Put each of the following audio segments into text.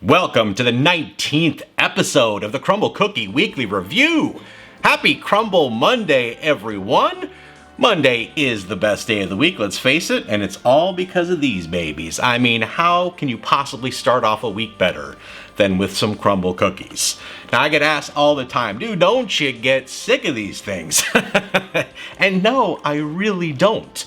Welcome to the 19th episode of the Crumbl Cookie Weekly Review. Happy Crumbl Monday, everyone. Monday is the best day of the week, let's face it, and it's all because of these babies. I mean, how can you possibly start off a week better than with some Crumbl cookies? Now, I get asked all the time, dude, don't you get sick of these things? And no, I really don't.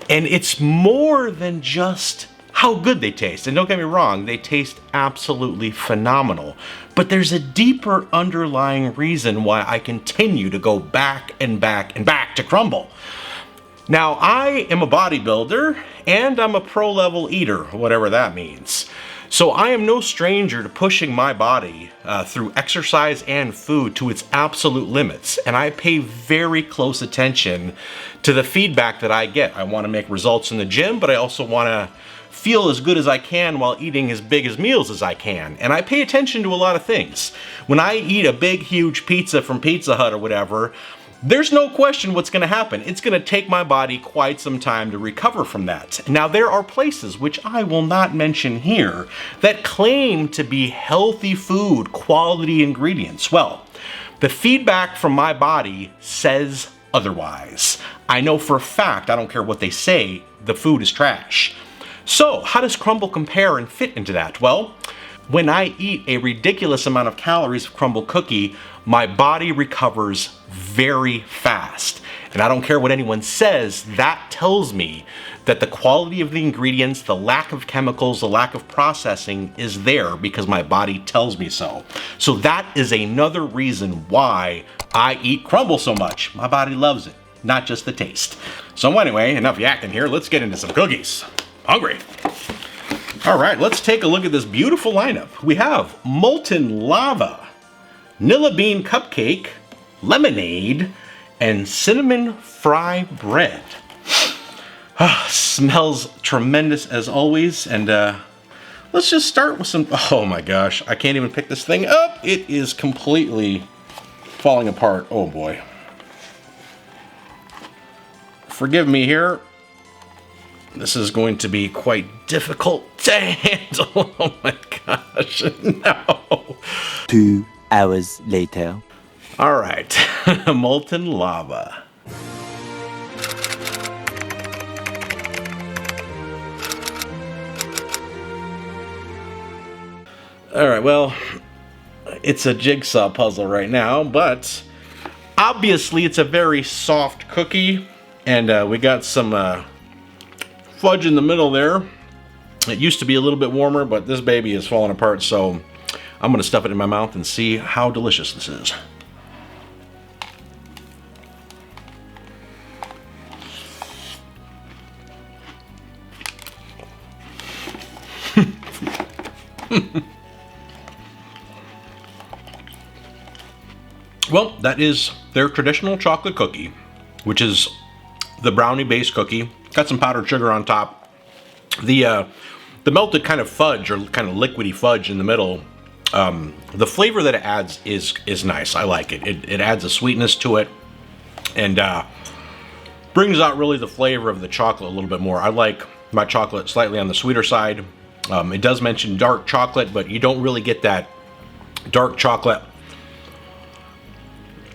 And it's more than just how good they taste. And don't get me wrong, they taste absolutely phenomenal. But there's a deeper underlying reason why I continue to go back and back and back to Crumbl. Now, I am a bodybuilder and I'm a pro-level eater, whatever that means. So I am no stranger to pushing my body through exercise and food to its absolute limits. And I pay very close attention to the feedback that I get. I want to make results in the gym, but I also want to feel as good as I can while eating as big as meals as I can. And I pay attention to a lot of things. When I eat a big, huge pizza from Pizza Hut or whatever, there's no question what's going to happen. It's going to take my body quite some time to recover from that. Now, there are places, which I will not mention here, that claim to be healthy food, quality ingredients. Well, the feedback from my body says otherwise. I know for a fact, I don't care what they say, the food is trash. So, how does Crumbl compare and fit into that? Well, when I eat a ridiculous amount of calories of Crumbl cookie, my body recovers very fast. And I don't care what anyone says, that tells me that the quality of the ingredients, the lack of chemicals, the lack of processing is there because my body tells me so. So that is another reason why I eat Crumbl so much. My body loves it, not just the taste. So anyway, enough yakking here, let's get into some cookies. Hungry. All right, let's take a look at this beautiful lineup. We have Molten Lava, Nilla Bean Cupcake, Lemonade, and Cinnamon Frybread. Smells tremendous as always, and let's just start with some, oh my gosh, I can't even pick this thing up. It is completely falling apart, oh boy. Forgive me here. This is going to be quite difficult to handle. Oh my gosh, no. 2 hours later. All right, Molten Lava. All right, well, it's a jigsaw puzzle right now, but obviously it's a very soft cookie, and we got some fudge in the middle there. It used to be a little bit warmer, but this baby is falling apart, so I'm gonna stuff it in my mouth and see how delicious this is. Well, that is their traditional chocolate cookie, which is the brownie based cookie. Got some powdered sugar on top. The melted kind of fudge, or kind of liquidy fudge in the middle, the flavor that it adds is nice. I like it. It adds a sweetness to it, and brings out really the flavor of the chocolate a little bit more. I like my chocolate slightly on the sweeter side. It does mention dark chocolate, but you don't really get that dark chocolate,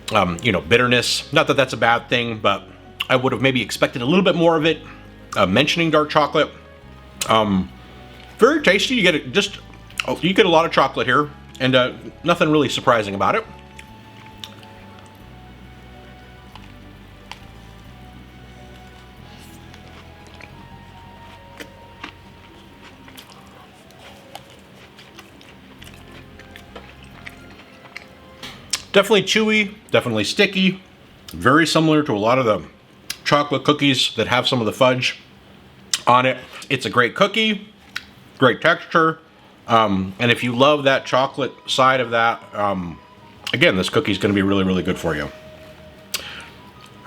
bitterness. Not that that's a bad thing, but I would have maybe expected a little bit more of it. Mentioning dark chocolate, very tasty. You get a lot of chocolate here, and nothing really surprising about it. Definitely chewy, definitely sticky, very similar to a lot of the chocolate cookies that have some of the fudge on it. It's a great cookie, great texture, and if you love that chocolate side of that, again, this cookie is going to be really, really good for you.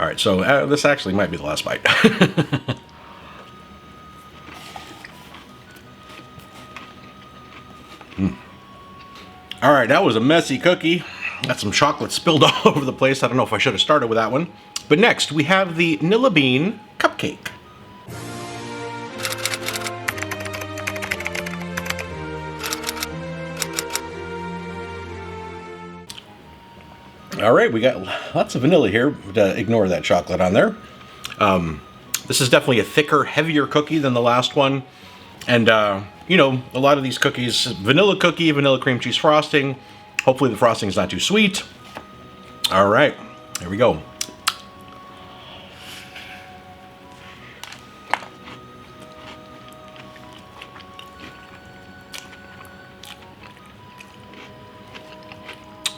All right, so this actually might be the last bite. All right, that was a messy cookie. Got some chocolate spilled all over the place. I don't know if I should have started with that one. But next, we have the Nilla Bean Cupcake. All right, we got lots of vanilla here. Ignore that chocolate on there. This is definitely a thicker, heavier cookie than the last one. And, you know, a lot of these cookies, vanilla cookie, vanilla cream cheese frosting. Hopefully the frosting is not too sweet. All right, here we go.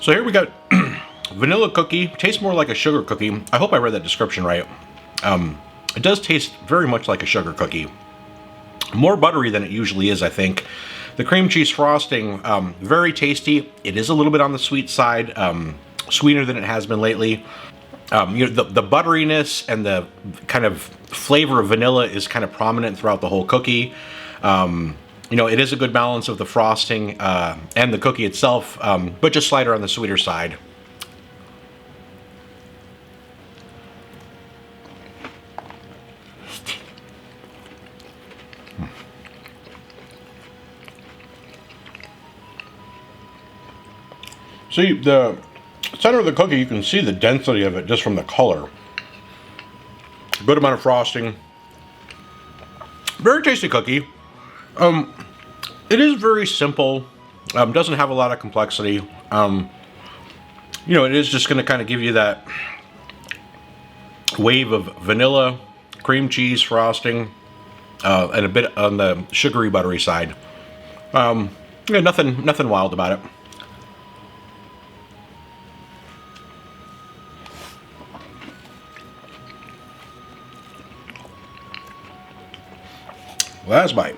So here we got vanilla cookie. Tastes more like a sugar cookie. I hope I read that description right. It does taste very much like a sugar cookie. More buttery than it usually is, I think. The cream cheese frosting, very tasty. It is a little bit on the sweet side, sweeter than it has been lately. You know, the butteriness and the kind of flavor of vanilla is kind of prominent throughout the whole cookie. You know, it is a good balance of the frosting and the cookie itself, but just slighter on the sweeter side. See, the center of the cookie, you can see the density of it just from the color. Good amount of frosting. Very tasty cookie. It is very simple. Doesn't have a lot of complexity. You know, it is just going to kind of give you that wave of vanilla, cream cheese frosting, and a bit on the sugary, buttery side. Yeah, nothing wild about it. Last bite.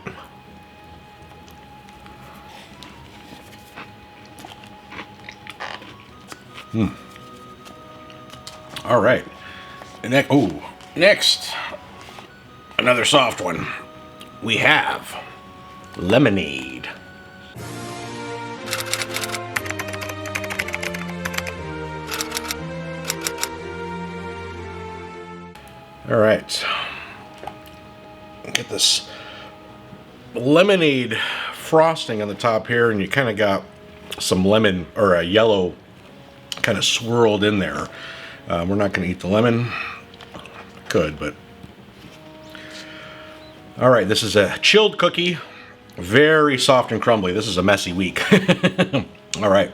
All right. And next, another soft one. We have lemonade. All right. Get this lemonade frosting on the top here, and you kind of got some lemon or a yellow kind of swirled in there. We're not going to eat the lemon. Could, but all right. This is a chilled cookie, very soft and crumbly. This is a messy week. All right.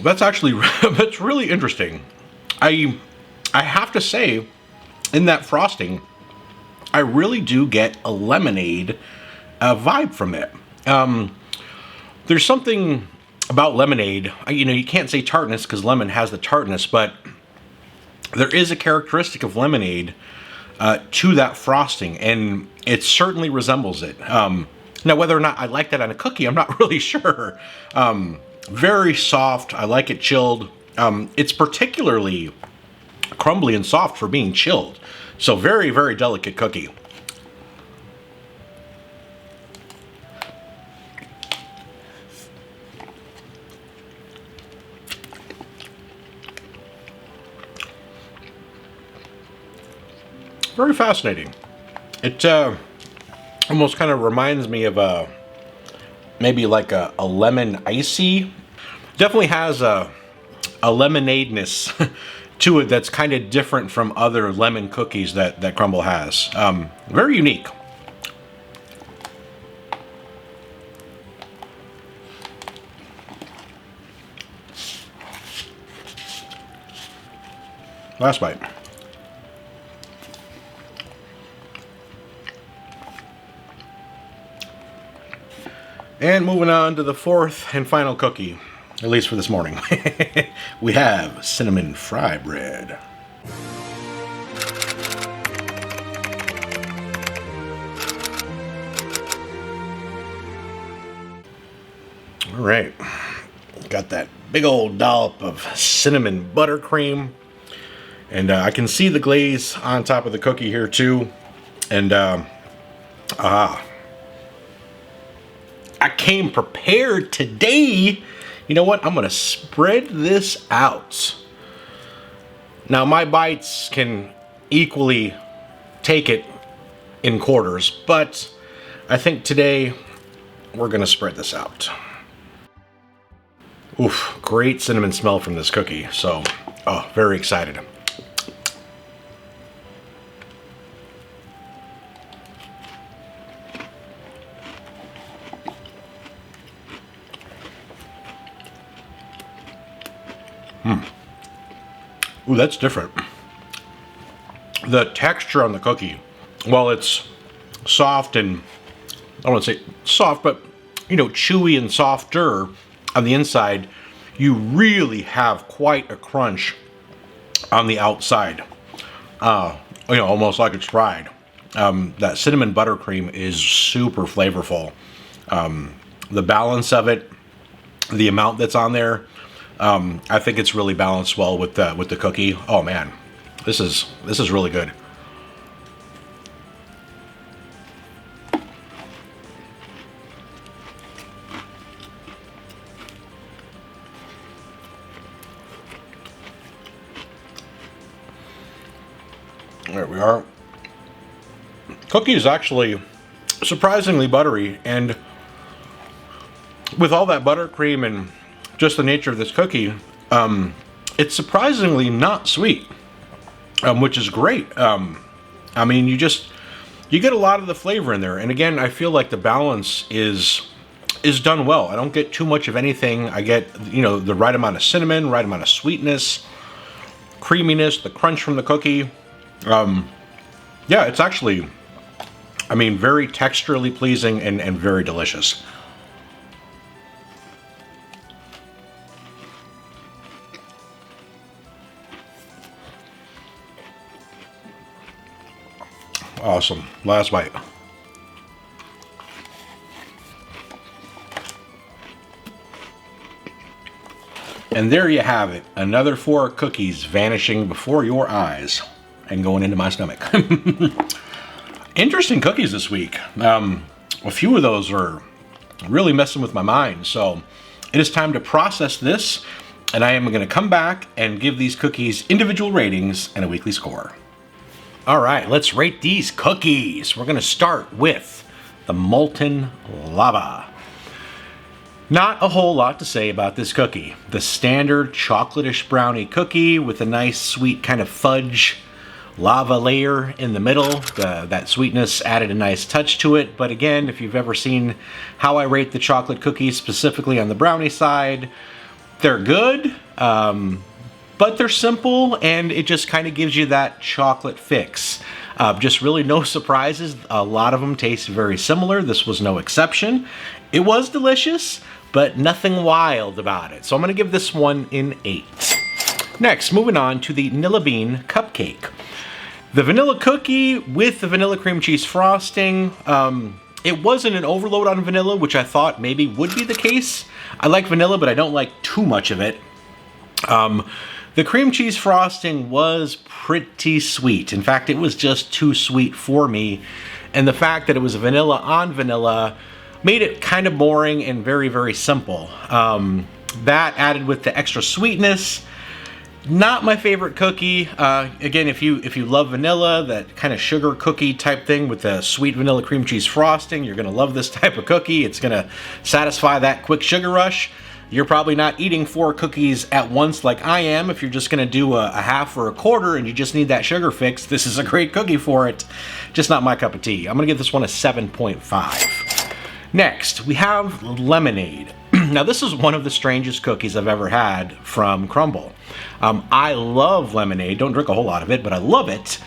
That's really interesting. I have to say, in that frosting, I really do get a lemonade vibe from it. There's something about lemonade, you know, you can't say tartness because lemon has the tartness, but there is a characteristic of lemonade to that frosting, and it certainly resembles it. Now, whether or not I like that on a cookie, I'm not really sure. Very soft. I like it chilled. It's particularly crumbly and soft for being chilled. So very, very delicate cookie. Very fascinating. It almost kind of reminds me of maybe like a lemon icy. Definitely has a lemonadeness to it that's kind of different from other lemon cookies that Crumbl has. Very unique. Last bite. And moving on to the fourth and final cookie, at least for this morning. We have cinnamon Frybread. All right, got that big old dollop of cinnamon buttercream, and I can see the glaze on top of the cookie here too, and I came prepared today. You know what? I'm going to spread this out. Now, my bites can equally take it in quarters, but I think today we're gonna spread this out. Oof, great cinnamon smell from this cookie. So, oh, very excited. Ooh, that's different. The texture on the cookie, while it's soft and, I don't want to say soft, but, you know, chewy and softer on the inside, you really have quite a crunch on the outside. You know, almost like it's fried. That cinnamon buttercream is super flavorful. The balance of it, the amount that's on there, I think it's really balanced well with the cookie. Oh man, this is really good. There we are. Cookie is actually surprisingly buttery, and with all that buttercream and just the nature of this cookie, it's surprisingly not sweet, which is great. I mean, you get a lot of the flavor in there, and again, I feel like the balance is done well. I don't get too much of anything. I get, you know, the right amount of cinnamon, right amount of sweetness, creaminess, the crunch from the cookie. Yeah, it's actually, I mean, very texturally pleasing and very delicious. Awesome. Last bite. And there you have it. Another 4 cookies vanishing before your eyes and going into my stomach. Interesting cookies this week. A few of those are really messing with my mind. So it is time to process this, and I am going to come back and give these cookies individual ratings and a weekly score. All right, let's rate these cookies. We're going to start with the Molten Lava. Not a whole lot to say about this cookie. The standard chocolatish brownie cookie with a nice sweet kind of fudge lava layer in the middle. That sweetness added a nice touch to it. But again, if you've ever seen how I rate the chocolate cookies, specifically on the brownie side, they're good, but they're simple, and it just kind of gives you that chocolate fix. Just really no surprises. A lot of them taste very similar. This was no exception. It was delicious, but nothing wild about it. So I'm going to give this one an 8. Next, moving on to the Nilla Bean Cupcake. The vanilla cookie with the vanilla cream cheese frosting. It wasn't an overload on vanilla, which I thought maybe would be the case. I like vanilla, but I don't like too much of it. The cream cheese frosting was pretty sweet. In fact, it was just too sweet for me. And the fact that it was vanilla on vanilla made it kind of boring and very, very simple. That added with the extra sweetness. Not my favorite cookie. Again, if you love vanilla, that kind of sugar cookie type thing with the sweet vanilla cream cheese frosting, you're gonna love this type of cookie. It's gonna satisfy that quick sugar rush. You're probably not eating 4 cookies at once like I am. If you're just gonna do a half or a quarter and you just need that sugar fix, this is a great cookie for it. Just not my cup of tea. I'm gonna give this one a 7.5. Next, we have lemonade. Now, this is one of the strangest cookies I've ever had from Crumbl. I love lemonade. Don't drink a whole lot of it, but I love it.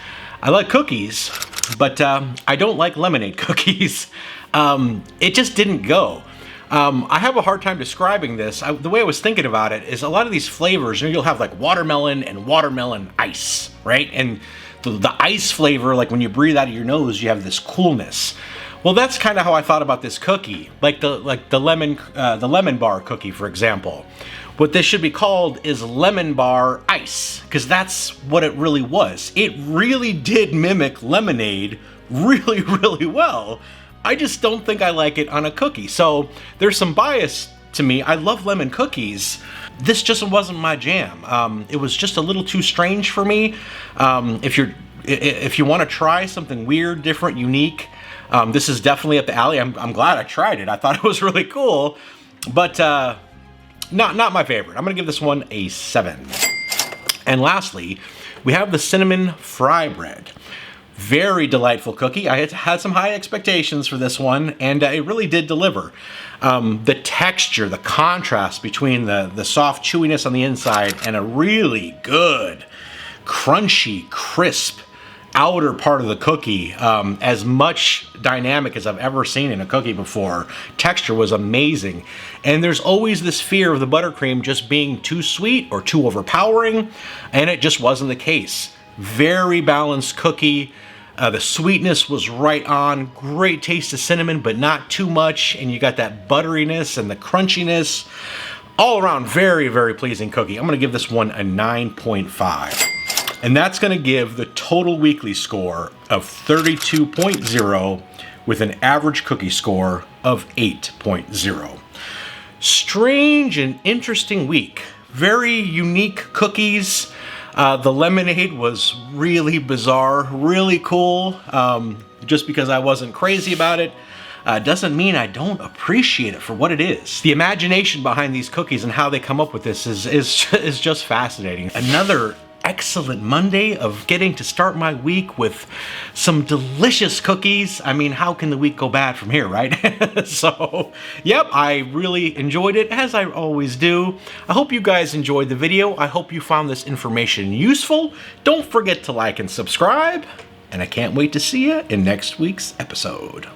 I like cookies, but I don't like lemonade cookies. It just didn't go. I have a hard time describing this. The way I was thinking about it is a lot of these flavors, you know, you'll have like watermelon and watermelon ice, right? And the ice flavor, like when you breathe out of your nose, you have this coolness. Well, that's kind of how I thought about this cookie, like the lemon bar cookie, for example. What this should be called is lemon bar ice, because that's what it really was. It really did mimic lemonade really, really well. I just don't think I like it on a cookie. So there's some bias to me. I love lemon cookies. This just wasn't my jam. It was just a little too strange for me. If you want to try something weird, different, unique, This is definitely up the alley. I'm glad I tried it. I thought it was really cool, but not my favorite. I'm gonna give this one a 7. And lastly, we have the cinnamon Frybread. Very delightful cookie. I had some high expectations for this one, and it really did deliver. The texture, the contrast between the soft chewiness on the inside and a really good, crunchy, crisp outer part of the cookie, as much dynamic as I've ever seen in a cookie before. Texture was amazing. And there's always this fear of the buttercream just being too sweet or too overpowering, and it just wasn't the case. Very balanced cookie. The sweetness was right on. Great taste of cinnamon, but not too much. And you got that butteriness and the crunchiness. All around, very, very pleasing cookie. I'm gonna give this one a 9.5. And that's gonna give the total weekly score of 32.0 with an average cookie score of 8.0. Strange and interesting week. Very unique cookies. The lemonade was really bizarre, really cool. Just because I wasn't crazy about it doesn't mean I don't appreciate it for what it is. The imagination behind these cookies and how they come up with this is just fascinating. Another excellent Monday of getting to start my week with some delicious cookies. I mean, how can the week go bad from here, right? So, yep, I really enjoyed it, as I always do. I hope you guys enjoyed the video. I hope you found this information useful. Don't forget to like and subscribe, and I can't wait to see you in next week's episode.